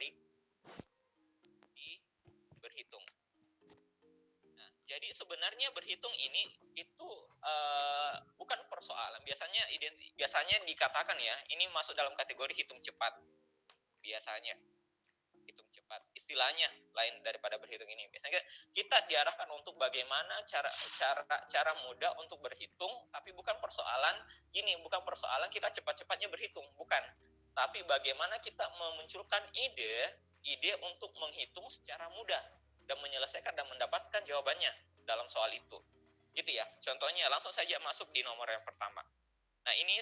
dari berhitung. Nah, jadi sebenarnya berhitung ini itu bukan persoalan. Biasanya dikatakan ya, ini masuk dalam kategori hitung cepat. Biasanya hitung cepat. Istilahnya lain daripada berhitung ini. Biasanya kita diarahkan untuk bagaimana cara mudah untuk berhitung, tapi bukan persoalan kita cepat-cepatnya berhitung, bukan. Tapi bagaimana kita memunculkan ide untuk menghitung secara mudah dan menyelesaikan dan mendapatkan jawabannya dalam soal itu. Gitu ya. Contohnya langsung saja masuk di nomor yang pertama. Nah, ini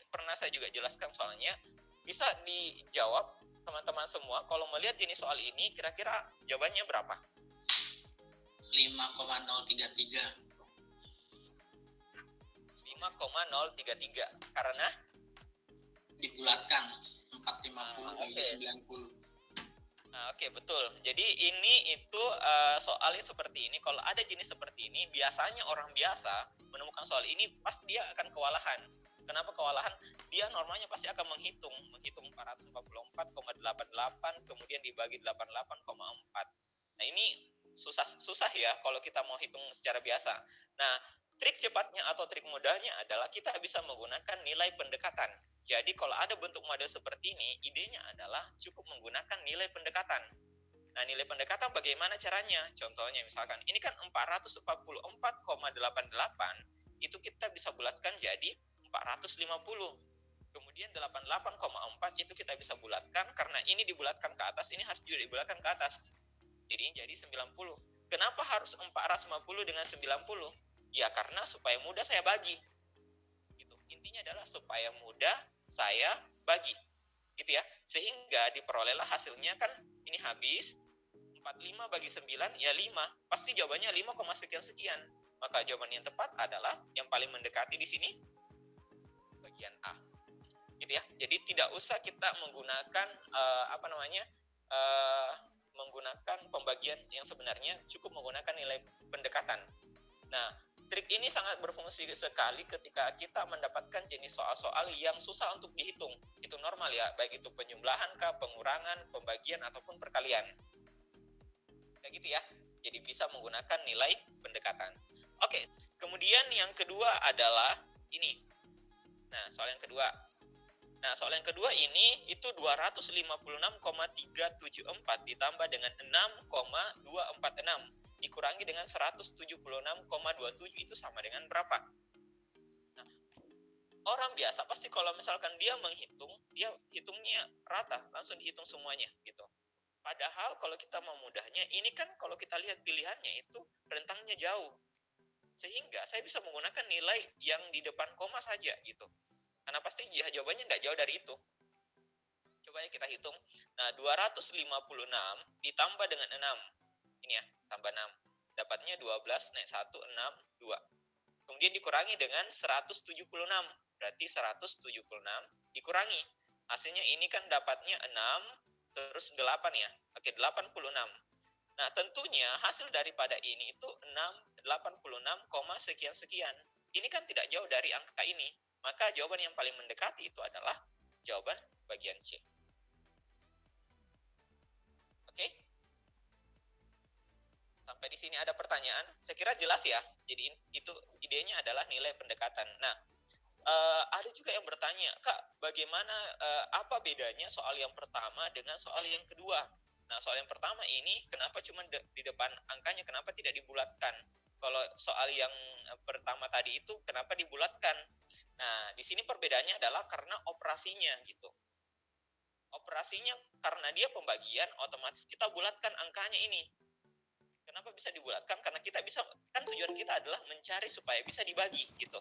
pernah saya juga jelaskan soalnya. Bisa dijawab teman-teman semua, kalau melihat jenis soal ini kira-kira jawabannya berapa? 5,033. 5,033 karena dibulatkan 450 bagi 90. Oke, betul. Jadi itu soalnya seperti ini. Kalau ada jenis seperti ini, biasanya orang biasa menemukan soal ini pasti dia akan kewalahan. Kenapa kewalahan? Dia normalnya pasti akan menghitung 444,88 kemudian dibagi 88,4. Nah, ini susah ya kalau kita mau hitung secara biasa. Nah, trik cepatnya atau trik mudahnya adalah kita bisa menggunakan nilai pendekatan. Jadi kalau ada bentuk model seperti ini, idenya adalah cukup menggunakan nilai pendekatan. Nah, nilai pendekatan bagaimana caranya? Contohnya misalkan, ini kan 444,88, itu kita bisa bulatkan jadi 450. Kemudian 88,4 itu kita bisa bulatkan, karena ini dibulatkan ke atas, ini harus juga dibulatkan ke atas. Jadi 90. Kenapa harus 450 dengan 90? Ya karena supaya mudah saya bagi. Gitu. Intinya adalah supaya mudah saya bagi. Gitu ya. Sehingga diperolehlah hasilnya kan ini habis 45 bagi 9 ya 5. Pasti jawabannya 5, sekian. Maka jawaban yang tepat adalah yang paling mendekati di sini bagian A. Gitu ya. Jadi tidak usah kita menggunakan menggunakan pembagian yang sebenarnya, cukup menggunakan nilai pendekatan. Nah, trik ini sangat berfungsi sekali ketika kita mendapatkan jenis soal-soal yang susah untuk dihitung. Itu normal ya, baik itu penjumlahan, pengurangan, pembagian, ataupun perkalian. Kayak gitu ya. Jadi bisa menggunakan nilai pendekatan. Oke, kemudian yang kedua adalah ini. Nah, soal yang kedua ini itu 256,374 ditambah dengan 6,246 dikurangi dengan 176,27 itu sama dengan berapa? Nah, orang biasa pasti kalau misalkan dia menghitung, dia hitungnya rata, langsung dihitung semuanya gitu. Padahal kalau kita memudahnya, ini kan kalau kita lihat pilihannya itu rentangnya jauh. Sehingga saya bisa menggunakan nilai yang di depan koma saja gitu. Karena pasti jawabannya nggak jauh dari itu. Coba ya kita hitung. Nah, 256 ditambah dengan 6. Ini ya, tambah 6. Dapatnya 12 naik 1, 6, 2. Kemudian dikurangi dengan 176. Berarti 176 dikurangi. Hasilnya ini kan dapatnya 6, terus 8 ya. Oke, 86. Nah, tentunya hasil daripada ini itu 86, sekian-sekian. Ini kan tidak jauh dari angka ini. Maka jawaban yang paling mendekati itu adalah jawaban bagian C. Oke? Sampai di sini ada pertanyaan? Saya kira jelas ya. Jadi itu idenya adalah nilai pendekatan. Nah, ada juga yang bertanya, Kak, bagaimana apa bedanya soal yang pertama dengan soal yang kedua? Nah, soal yang pertama ini kenapa cuma di depan angkanya, kenapa tidak dibulatkan? Kalau soal yang pertama tadi itu kenapa dibulatkan? Nah, di sini perbedaannya adalah karena operasinya gitu. Operasinya karena dia pembagian, otomatis kita bulatkan angkanya ini. Kenapa bisa dibulatkan? Karena kita bisa, kan tujuan kita adalah mencari supaya bisa dibagi gitu.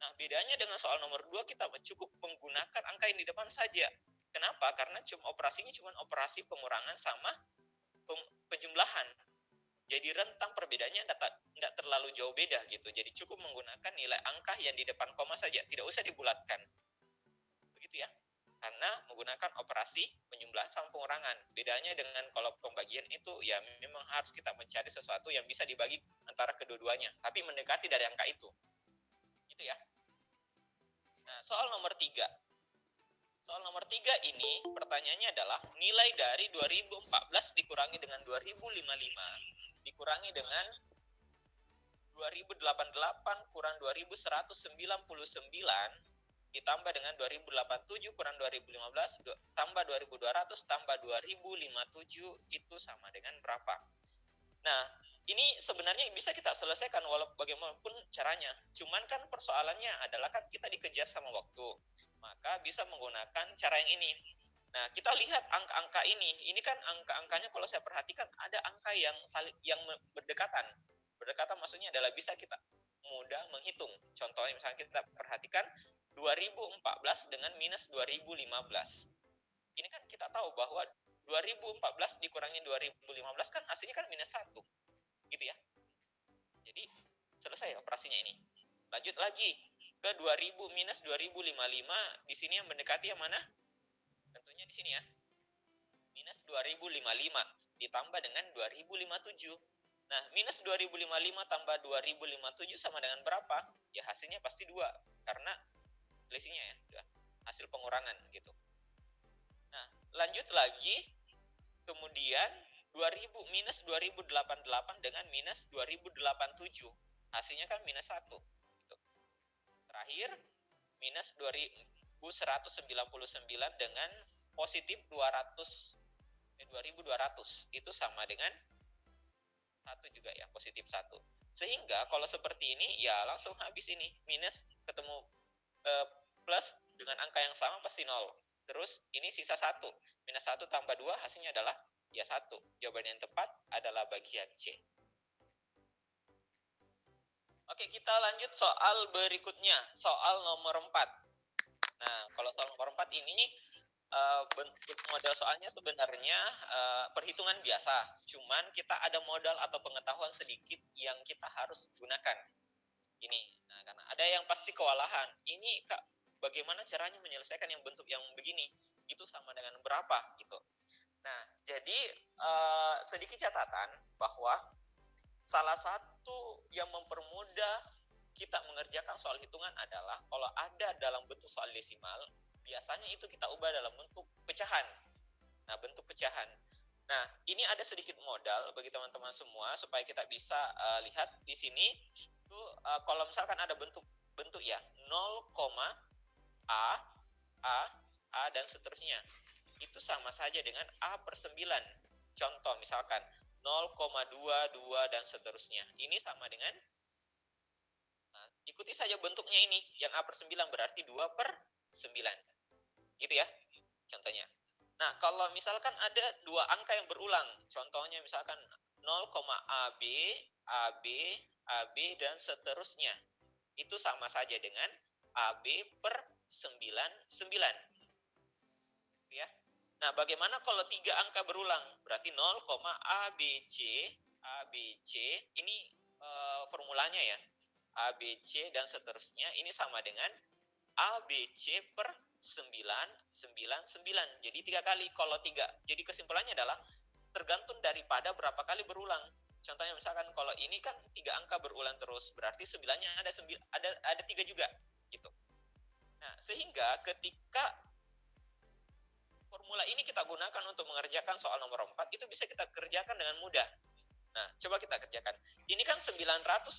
Nah, bedanya dengan soal nomor 2, kita cukup menggunakan angka yang di depan saja. Kenapa? Karena operasinya cuma operasi pengurangan sama penjumlahan. Jadi rentang perbedaannya tidak terlalu jauh beda gitu. Jadi cukup menggunakan nilai angka yang di depan koma saja, tidak usah dibulatkan. Begitu ya. Karena menggunakan operasi penjumlahan sama pengurangan. Bedanya dengan kalau pembagian itu ya memang harus kita mencari sesuatu yang bisa dibagi antara kedua-duanya, tapi mendekati dari angka itu. Gitu ya. Nah, soal nomor 3. Soal nomor 3 ini pertanyaannya adalah nilai dari 2014 dikurangi dengan 2055 dikurangi dengan 2088 kurang 2199 ditambah dengan 2087 kurang 2015 tambah 2200 tambah 2057 itu sama dengan berapa? Nah, ini sebenarnya bisa kita selesaikan walaupun bagaimanapun caranya. Cuman kan persoalannya adalah kan kita dikejar sama waktu. Maka bisa menggunakan cara yang ini. Nah, kita lihat angka-angka ini. Ini kan angka-angkanya kalau saya perhatikan ada angka yang berdekatan. Berdekatan maksudnya adalah bisa kita mudah menghitung. Contohnya misalnya kita perhatikan 2014 dengan minus 2015. Ini kan kita tahu bahwa 2014 dikurangi 2015 kan hasilnya kan minus 1. Gitu ya. Jadi selesai operasinya ini. Lanjut lagi ke 2000 minus 2055. Di sini yang mendekati yang mana? Tentunya di sini ya. Minus 2055 ditambah dengan 2057. Nah, minus 2055 tambah 2057 sama dengan berapa? Ya hasilnya pasti 2 karena selisihnya ya, hasil pengurangan gitu. Nah, lanjut lagi. Kemudian 2000 minus 2088 dengan minus 2087. Hasilnya kan minus 1. Gitu. Terakhir, minus 2199 dengan positif 2200. Itu sama dengan 1 juga ya, positif 1. Sehingga kalau seperti ini, ya langsung habis ini. Minus ketemu plus dengan angka yang sama pasti 0. Terus ini sisa 1. Minus 1 tambah 2 hasilnya adalah ya 1. Jawaban yang tepat adalah bagian C. Oke, kita lanjut soal berikutnya. Soal nomor 4. Nah, kalau soal nomor 4 ini bentuk model soalnya sebenarnya perhitungan biasa. Cuman kita ada modal atau pengetahuan sedikit yang kita harus gunakan. Ini. Nah, karena ada yang pasti kewalahan. Ini Kak, bagaimana caranya menyelesaikan yang bentuk yang begini? Itu sama dengan berapa gitu. Nah, jadi sedikit catatan bahwa salah satu yang mempermudah kita mengerjakan soal hitungan adalah kalau ada dalam bentuk soal desimal, biasanya itu kita ubah dalam bentuk pecahan. Nah, bentuk pecahan. Nah, ini ada sedikit modal bagi teman-teman semua supaya kita bisa lihat di sini itu kalau misalkan ada bentuk ya 0, A, A dan seterusnya. Itu sama saja dengan A per 9. Contoh misalkan 0,22 dan seterusnya. Ini sama dengan ikuti saja bentuknya ini. Yang A per 9 berarti 2 per 9. Gitu ya contohnya. Nah, kalau misalkan ada dua angka yang berulang, contohnya misalkan 0,AB, AB, AB, dan seterusnya. Itu sama saja dengan AB per 99. Ya. Nah, bagaimana kalau 3 angka berulang? Berarti 0,ABC, ABC, ini formulanya ya. ABC dan seterusnya, ini sama dengan ABC per 999. Jadi 3 kali. Kalau 3, jadi kesimpulannya adalah tergantung daripada berapa kali berulang. Contohnya misalkan kalau ini kan 3 angka berulang terus, berarti 9-nya ada 3 juga gitu. Nah, sehingga ketika formula ini kita gunakan untuk mengerjakan soal nomor 4, itu bisa kita kerjakan dengan mudah. Nah, coba kita kerjakan. Ini kan 999%,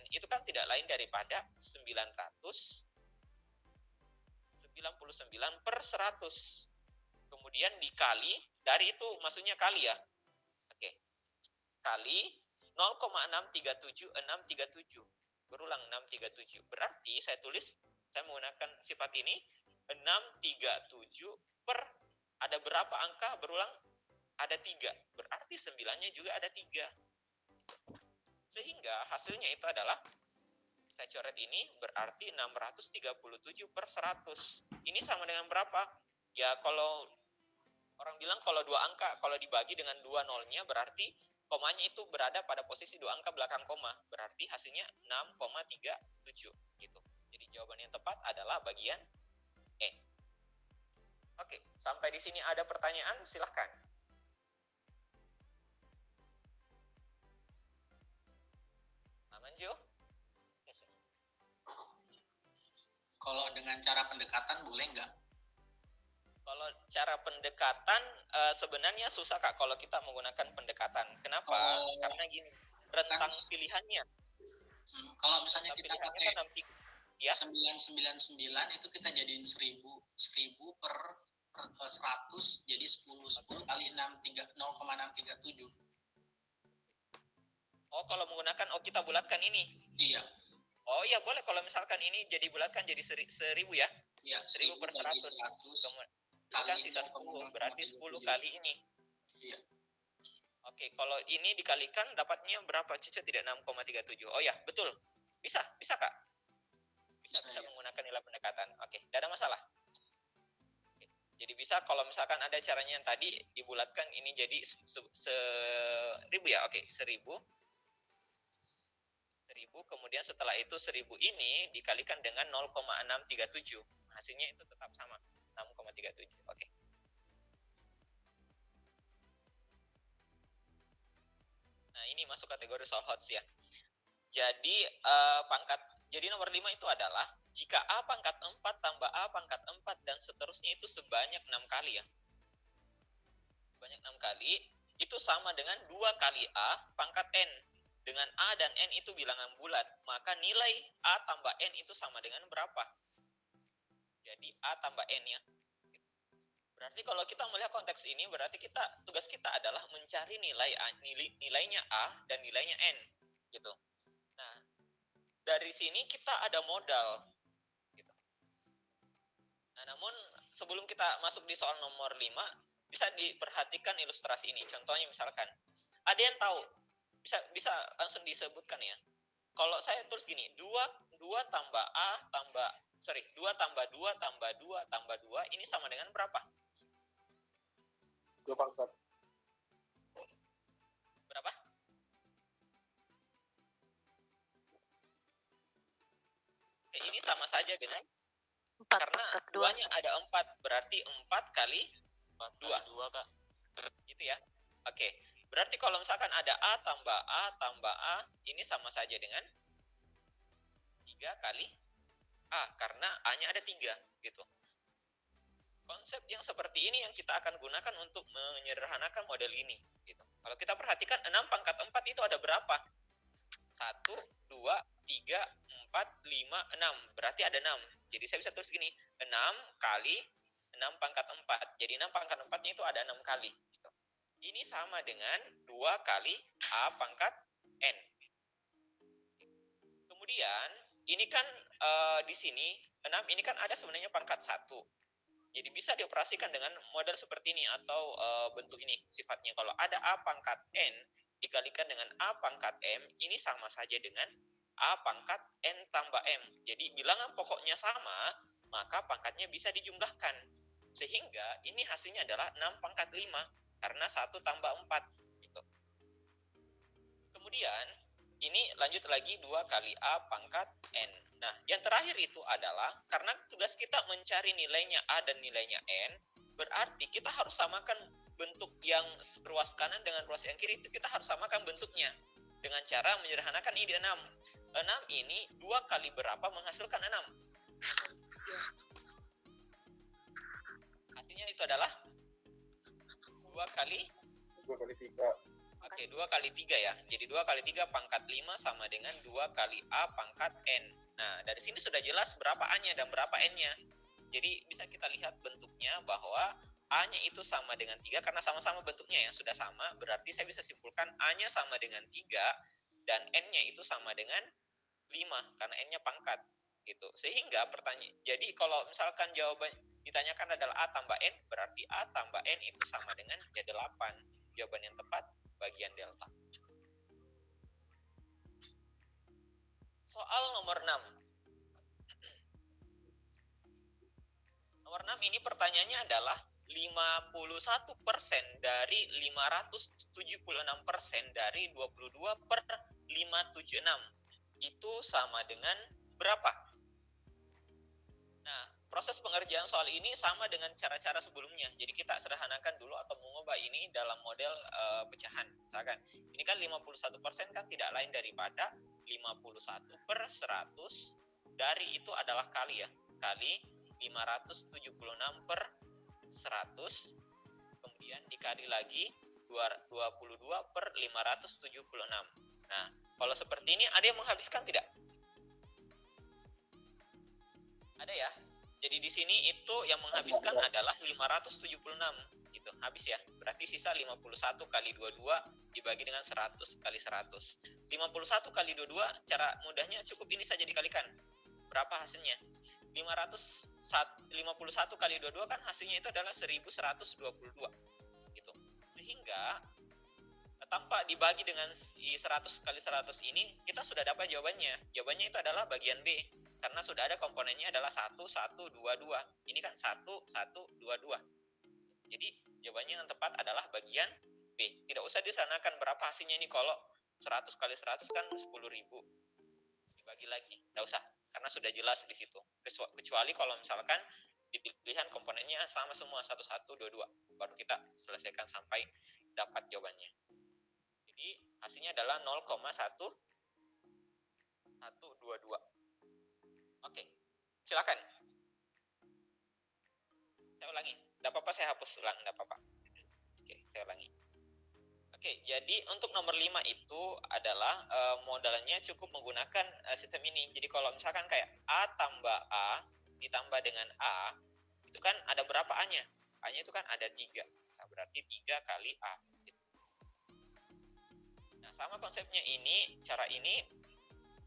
itu kan tidak lain daripada 999 per 100. Kemudian dikali, dari itu maksudnya kali ya. Oke. Kali 0,637637. Berulang 637. Berarti saya menggunakan sifat ini 637 per ada berapa angka berulang? Ada 3. Berarti 9-nya juga ada 3. Sehingga hasilnya itu adalah, saya coret ini, berarti 637 per 100. Ini sama dengan berapa? Ya kalau orang bilang kalau 2 angka, kalau dibagi dengan 2 nolnya berarti komanya itu berada pada posisi 2 angka belakang koma. Berarti hasilnya 6,37 gitu. Jadi jawaban yang tepat adalah bagian E. Oke, sampai di sini ada pertanyaan, silahkan. Aman, Jo? Kalau dengan cara pendekatan boleh nggak? cara pendekatan sebenarnya susah Kak kalau kita menggunakan pendekatan. Kenapa? Karena gini, rentang pilihannya. Kalau misalnya kita pakai kan ya 999 itu kita jadiin 1000 per 100 jadi 10 kali 0,637. Oh, kalau menggunakan kita bulatkan ini. Iya. Oh iya boleh kalau misalkan ini jadi bulatkan jadi 1000 ya. Iya, 1000 per 100. Kemudian sisa 10 berarti 10 kali ini. Iya. Oke, kalau ini dikalikan dapatnya berapa? Cica tidak 6,37. Oh ya, betul. Bisa Kak. Bisa menggunakan nilai pendekatan. Oke, tidak ada masalah. Oke. Jadi bisa kalau misalkan ada caranya yang tadi dibulatkan ini jadi 1000 ya. Oke, 1000. Kemudian setelah itu 1000 ini dikalikan dengan 0,637. Hasilnya itu tetap sama, 6,37. Oke. Nah, ini masuk kategori solve HOTS ya. Jadi jadi nomor 5 itu adalah jika A pangkat 4 tambah A pangkat 4 dan seterusnya itu sebanyak 6 kali ya. Sebanyak 6 kali itu sama dengan 2 kali A pangkat N. Dengan A dan N itu bilangan bulat, maka nilai A tambah N itu sama dengan berapa? Jadi A tambah N ya. Berarti kalau kita melihat konteks ini, berarti tugas kita adalah mencari nilainya A dan nilainya N, gitu. Nah, dari sini kita ada modal, gitu. Nah, namun sebelum kita masuk di soal nomor 5, bisa diperhatikan ilustrasi ini. Contohnya misalkan, ada yang tahu, bisa langsung disebutkan ya. Kalau saya tulis gini, 2 tambah 2 tambah 2 tambah 2 tambah 2, ini sama dengan berapa? 2 pangkat. Berapa? Oke, ini sama saja dengan 4, karena 2-nya ada 4, berarti 4 kali 2, Kak. Gitu ya. Oke, berarti kalau misalkan ada A tambah A, ini sama saja dengan 3 kali A, karena A-nya ada 3, gitu. Konsep yang seperti ini yang kita akan gunakan untuk menyederhanakan model ini, gitu. Kalau kita perhatikan 6 pangkat 4 itu ada berapa? 1, 2, 3, 4, 5, 6. Berarti ada 6. Jadi saya bisa tulis gini, 6 kali 6 pangkat 4. Jadi 6 pangkat 4-nya itu ada 6 kali. Gitu. Ini sama dengan 2 kali A pangkat N. Kemudian, ini kan di sini, 6 ini kan ada sebenarnya pangkat 1. Jadi bisa dioperasikan dengan model seperti ini atau bentuk ini sifatnya. Kalau ada A pangkat N dikalikan dengan A pangkat M, ini sama saja dengan A pangkat N tambah M. Jadi bilangan pokoknya sama, maka pangkatnya bisa dijumlahkan. Sehingga ini hasilnya adalah 6 pangkat 5, karena 1 tambah 4. Gitu. Kemudian, ini lanjut lagi 2 kali A pangkat N. Nah, yang terakhir itu adalah, karena tugas kita mencari nilainya A dan nilainya N, berarti kita harus samakan bentuk yang ruas kanan dengan ruas yang kiri, itu kita harus samakan bentuknya. Dengan cara menyederhanakan ini 6. 6 ini 2 kali berapa menghasilkan 6? Hasilnya itu adalah 2 kali 3. Oke, 2 kali 3 ya. Jadi 2 kali 3 pangkat 5 sama dengan 2 kali A pangkat N. Nah, dari sini sudah jelas berapa A-nya dan berapa N-nya. Jadi bisa kita lihat bentuknya bahwa A-nya itu sama dengan 3 karena sama-sama bentuknya ya, sudah sama. Berarti saya bisa simpulkan A-nya sama dengan 3 dan N-nya itu sama dengan 5 karena N-nya pangkat. Gitu. Sehingga pertanyaan, jadi kalau misalkan jawaban ditanyakan adalah A tambah N, berarti A tambah N itu sama dengan 8. Jawaban yang tepat bagian delta. Soal nomor 6. Nomor 6 ini pertanyaannya adalah 51% dari 576% dari 22 per 576. Itu sama dengan berapa? Nah, proses pengerjaan soal ini sama dengan cara-cara sebelumnya. Jadi kita sederhanakan dulu atau mengubah ini dalam model pecahan. Misalkan, ini kan 51% kan tidak lain daripada 51 per 100 dari itu adalah kali ya. Kali 576 per 100, kemudian dikali lagi 22 per 576. Nah, kalau seperti ini ada yang menghabiskan tidak? Ada ya. Jadi di sini itu yang menghabiskan adalah 576 gitu. Habis ya. Berarti sisa 51 kali 22 dibagi dengan 100 kali 100. 51 kali 22 cara mudahnya cukup ini saja dikalikan. Berapa hasilnya? 51 kali 22 kan hasilnya itu adalah 1122 gitu. Sehingga tanpa dibagi dengan 100 kali 100 ini kita sudah dapat jawabannya. Jawabannya itu adalah bagian B karena sudah ada komponennya adalah 1 1 2 2. Ini kan 1 1 2 2. Jadi jawabannya yang tepat adalah bagian B. Tidak usah disanakan berapa hasilnya ini, kalau 100 kali 100 kan 10.000. Dibagi lagi. Tidak usah karena sudah jelas di situ. Kecuali kalau misalkan di pilihan komponennya sama semua 1 1 2 2. Baru kita selesaikan sampai dapat jawabannya. Jadi hasilnya adalah 0,1122. Oke, silakan. Saya ulangi. Tidak apa-apa saya hapus ulang, tidak apa-apa. Oke, saya ulangi. Oke, jadi untuk nomor 5 itu adalah modalnya cukup menggunakan sistem ini. Jadi kalau misalkan kayak A tambah A ditambah dengan A, itu kan ada berapa A-nya? A-nya itu kan ada 3. Nah, berarti 3 kali A. Nah, sama konsepnya ini, cara ini,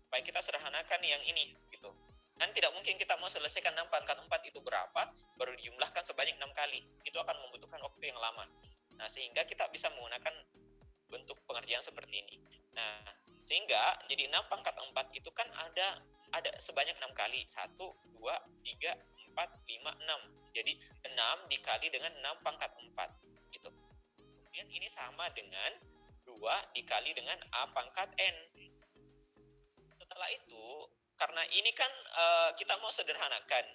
baik kita sederhanakan yang ini, gitu. Kan tidak mungkin kita mau selesaikan 6 pangkat 4 itu berapa, baru dijumlahkan sebanyak 6 kali. Itu akan membutuhkan waktu yang lama. Nah, sehingga kita bisa menggunakan bentuk pengerjaan seperti ini. Nah, sehingga jadi 6 pangkat 4 itu kan ada sebanyak 6 kali. 1, 2, 3, 4, 5, 6. Jadi 6 dikali dengan 6 pangkat 4. Gitu. Kemudian ini sama dengan 2 dikali dengan A pangkat N. Setelah itu, karena ini kan kita mau sederhanakan.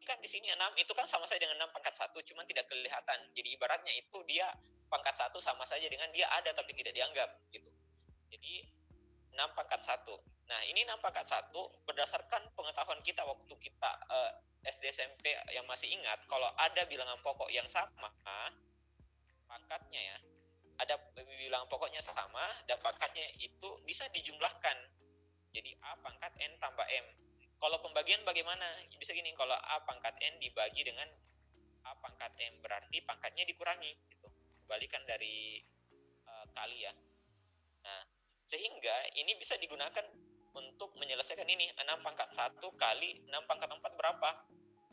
Kan di sini 6 itu kan sama saja dengan 6 pangkat 1, cuma tidak kelihatan. Jadi ibaratnya itu dia pangkat 1 sama saja dengan dia ada tapi tidak dianggap gitu. Jadi 6 pangkat 1. Nah, ini 6 pangkat 1 berdasarkan pengetahuan kita waktu kita SD SMP yang masih ingat, kalau ada bilangan pokok yang sama pangkatnya ya, ada bilangan pokoknya sama dan pangkatnya itu bisa dijumlahkan. Jadi A pangkat N tambah M. Kalau pembagian bagaimana? Bisa gini, kalau A pangkat N dibagi dengan A pangkat M, berarti pangkatnya dikurangi. Gitu. Kembalikan dari kali ya. Nah, sehingga ini bisa digunakan untuk menyelesaikan ini. 6 pangkat 1 kali 6 pangkat 4 berapa?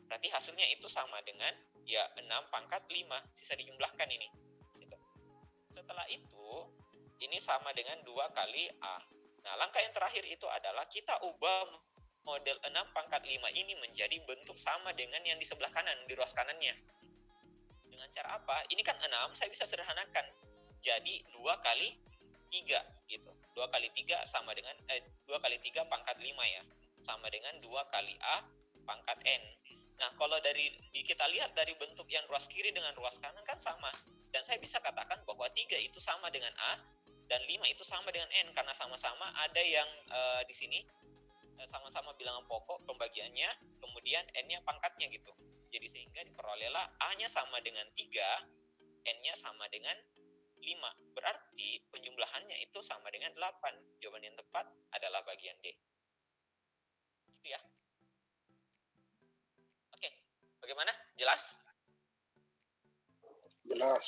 Berarti hasilnya itu sama dengan ya 6 pangkat 5. Sisa dijumlahkan ini. Gitu. Setelah itu, ini sama dengan 2 kali A. Nah, langkah yang terakhir itu adalah kita ubah model 6 pangkat 5 ini menjadi bentuk sama dengan yang di sebelah kanan, di ruas kanannya. Dengan cara apa? Ini kan 6, saya bisa sederhanakan. Jadi 2 kali 3 gitu. 2 kali 3 sama dengan 2 kali 3 pangkat 5 ya. Sama dengan 2 kali A pangkat N. Nah, kalau kita lihat dari bentuk yang ruas kiri dengan ruas kanan kan sama. Dan saya bisa katakan bahwa 3 itu sama dengan A dan 5 itu sama dengan N karena sama-sama ada yang di sini sama-sama bilangan pokok pembagiannya, kemudian N-nya pangkatnya gitu. Jadi sehingga diperolehlah A-nya sama dengan 3, N-nya sama dengan 5. Berarti penjumlahannya itu sama dengan 8. Jawaban yang tepat adalah bagian D. Itu ya. Oke, bagaimana? Jelas? Jelas.